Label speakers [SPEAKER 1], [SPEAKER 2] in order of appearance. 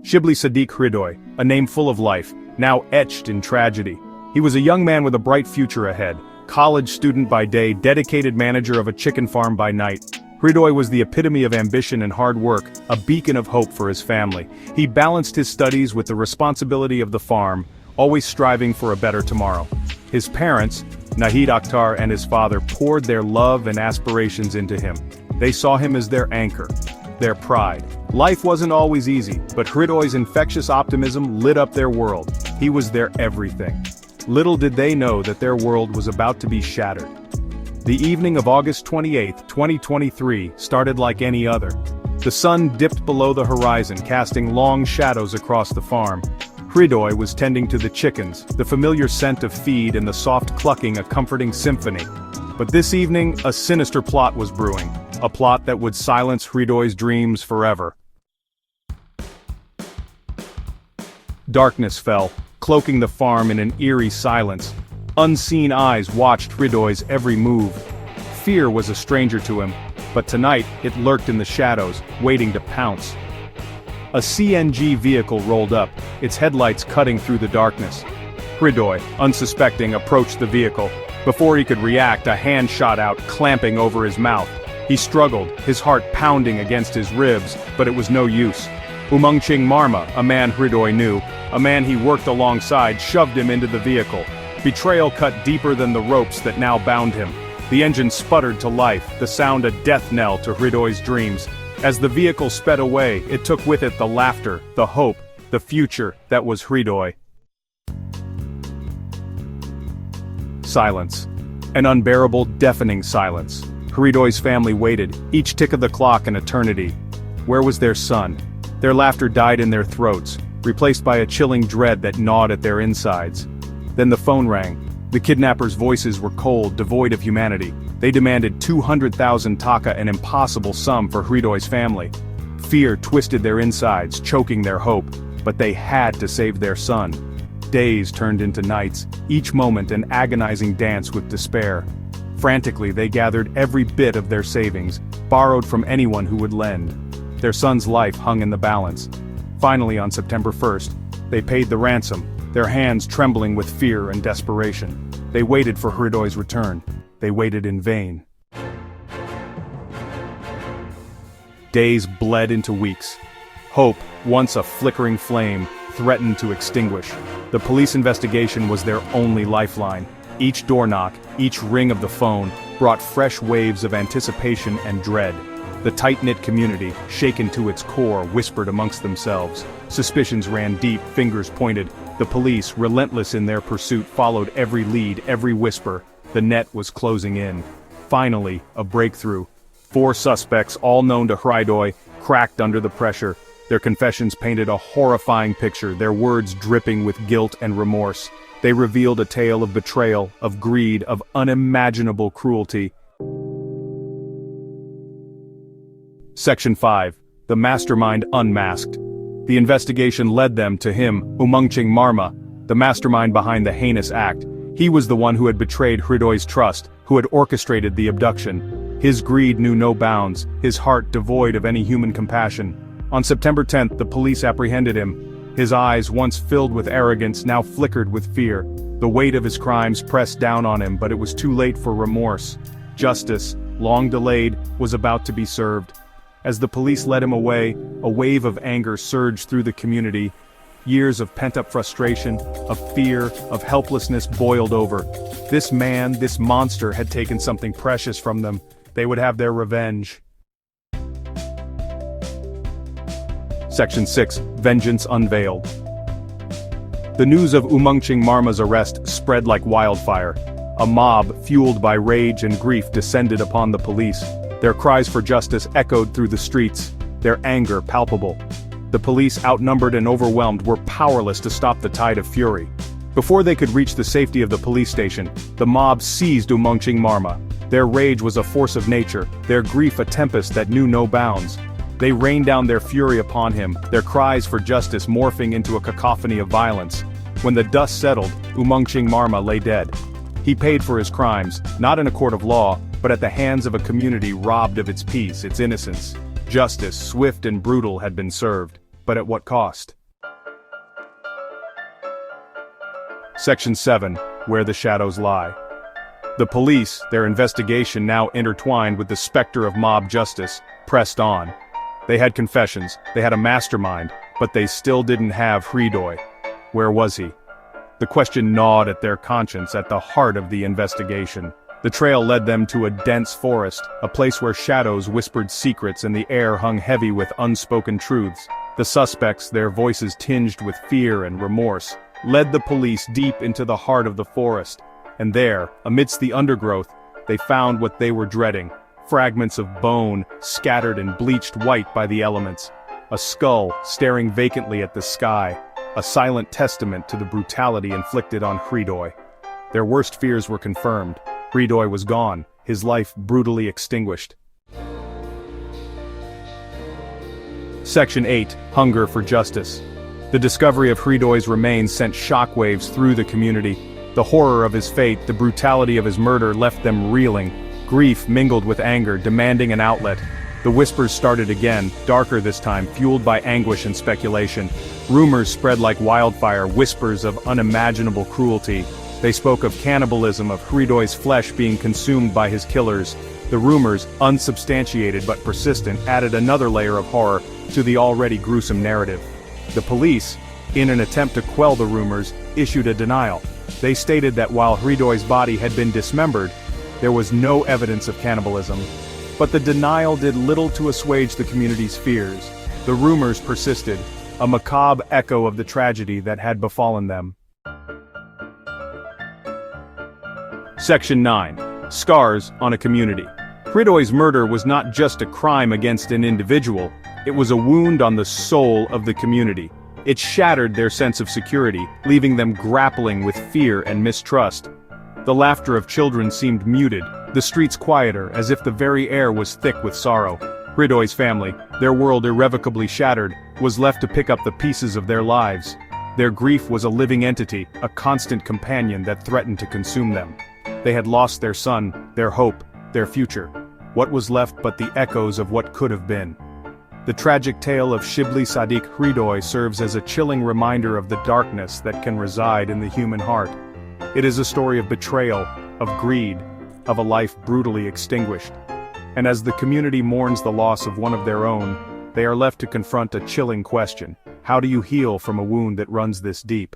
[SPEAKER 1] Shibli Sadiq Hridoy, a name full of life, now etched in tragedy. He was a young man with a bright future ahead, college student by day, dedicated manager of a chicken farm by night. Hridoy was the epitome of ambition and hard work, a beacon of hope for his family. He balanced his studies with the responsibility of the farm, always striving for a better tomorrow. His parents, Nahid Akhtar and his father, poured their love and aspirations into him. They saw him as their anchor, their pride. Life wasn't always easy, but Hridoy's infectious optimism lit up their world. He was their everything. Little did they know that their world was about to be shattered. The evening of August 28, 2023, started like any other. The sun dipped below the horizon, casting long shadows across the farm. Hridoy was tending to the chickens, the familiar scent of feed and the soft clucking a comforting symphony. But this evening, a sinister plot was brewing, a plot that would silence Hridoy's dreams forever. Darkness fell, cloaking the farm in an eerie silence. Unseen eyes watched Hridoy's every move. Fear was a stranger to him, but tonight it lurked in the shadows, waiting to pounce. A CNG vehicle rolled up, its headlights cutting through the darkness. Hridoy, unsuspecting, approached the vehicle. Before he could react, a hand shot out, clamping over his mouth. He struggled, his heart pounding against his ribs, but it was no use. Umangching Marma, a man Hridoy knew, a man he worked alongside, shoved him into the vehicle. Betrayal cut deeper than the ropes that now bound him. The engine sputtered to life, the sound a death knell to Hridoy's dreams. As the vehicle sped away, it took with it the laughter, the hope, the future that was Hridoy. Silence. An unbearable, deafening silence. Hridoy's family waited, each tick of the clock an eternity. Where was their son? Their laughter died in their throats, replaced by a chilling dread that gnawed at their insides. Then the phone rang. The kidnappers' voices were cold, devoid of humanity. They demanded 200,000 taka, an impossible sum for Hridoy's family. Fear twisted their insides, choking their hope, but they had to save their son. Days turned into nights, each moment an agonizing dance with despair. Frantically they gathered every bit of their savings, borrowed from anyone who would lend. Their son's life hung in the balance. Finally, on September 1st, they paid the ransom, their hands trembling with fear and desperation. They waited for Hridoy's return. They waited in vain. Days bled into weeks. Hope, once a flickering flame, threatened to extinguish. The police investigation was their only lifeline. Each door knock, each ring of the phone, brought fresh waves of anticipation and dread. The tight-knit community, shaken to its core, whispered amongst themselves. Suspicions ran deep, fingers pointed. The police, relentless in their pursuit, followed every lead, every whisper. The net was closing in. Finally, a breakthrough. 4 suspects, all known to Hridoy, cracked under the pressure. Their confessions painted a horrifying picture, their words dripping with guilt and remorse. They revealed a tale of betrayal, of greed, of unimaginable cruelty. Section 5. The Mastermind Unmasked. The investigation led them to him, Umangching Marma, the mastermind behind the heinous act. He was the one who had betrayed Hridoy's trust, who had orchestrated the abduction. His greed knew no bounds, his heart devoid of any human compassion. On September 10th, the police apprehended him. His eyes, once filled with arrogance, now flickered with fear. The weight of his crimes pressed down on him, but it was too late for remorse. Justice, long delayed, was about to be served. As the police led him away, a wave of anger surged through the community. Years of pent-up frustration, of fear, of helplessness boiled over. This man, this monster, had taken something precious from them. They would have their revenge. Section 6. Vengeance Unveiled. The news of Umangching Marma's arrest spread like wildfire. A mob, fueled by rage and grief, descended upon the police. Their cries for justice echoed through the streets, their anger palpable. The police, outnumbered and overwhelmed, were powerless to stop the tide of fury. Before they could reach the safety of the police station, the mob seized Umangching Marma. Their rage was a force of nature, their grief a tempest that knew no bounds. They rained down their fury upon him, their cries for justice morphing into a cacophony of violence. When the dust settled, Umangching Marma lay dead. He paid for his crimes, not in a court of law, but at the hands of a community robbed of its peace, its innocence. Justice, swift and brutal, had been served. but at what cost? Section 7. Where the Shadows Lie. The police, their investigation now intertwined with the specter of mob justice, pressed on. They had confessions, they had a mastermind, but they still didn't have Hridoy. Where was he? The question gnawed at their conscience at the heart of the investigation. The trail led them to a dense forest, a place where shadows whispered secrets and the air hung heavy with unspoken truths. The suspects, their voices tinged with fear and remorse, led the police deep into the heart of the forest. And there, amidst the undergrowth, they found what they were dreading. Fragments of bone, scattered and bleached white by the elements. A skull staring vacantly at the sky. A silent testament to the brutality inflicted on Hridoy. Their worst fears were confirmed. Hridoy was gone, his life brutally extinguished. Section 8. Hunger for Justice. The discovery of Hridoy's remains sent shockwaves through the community. The horror of his fate, the brutality of his murder left them reeling. Grief mingled with anger, demanding an outlet. The whispers started again, darker this time, fueled by anguish and speculation. Rumors spread like wildfire, whispers of unimaginable cruelty. They spoke of cannibalism, of Hridoy's flesh being consumed by his killers. The rumors, unsubstantiated but persistent, added another layer of horror to the already gruesome narrative. The police, in an attempt to quell the rumors, issued a denial. They stated that while Hridoy's body had been dismembered, there was no evidence of cannibalism. But the denial did little to assuage the community's fears. The rumors persisted, a macabre echo of the tragedy that had befallen them. Section 9. Scars on a Community. Hridoy's murder was not just a crime against an individual, it was a wound on the soul of the community. It shattered their sense of security, leaving them grappling with fear and mistrust. The laughter of children seemed muted, the streets quieter, as if the very air was thick with sorrow. Hridoy's family, their world irrevocably shattered, was left to pick up the pieces of their lives. Their grief was a living entity, a constant companion that threatened to consume them. They had lost their son, their hope, their future. What was left but the echoes of what could have been? The tragic tale of Shibli Sadiq Hridoy serves as a chilling reminder of the darkness that can reside in the human heart. It is a story of betrayal, of greed, of a life brutally extinguished. And as the community mourns the loss of one of their own, they are left to confront a chilling question. How do you heal from a wound that runs this deep?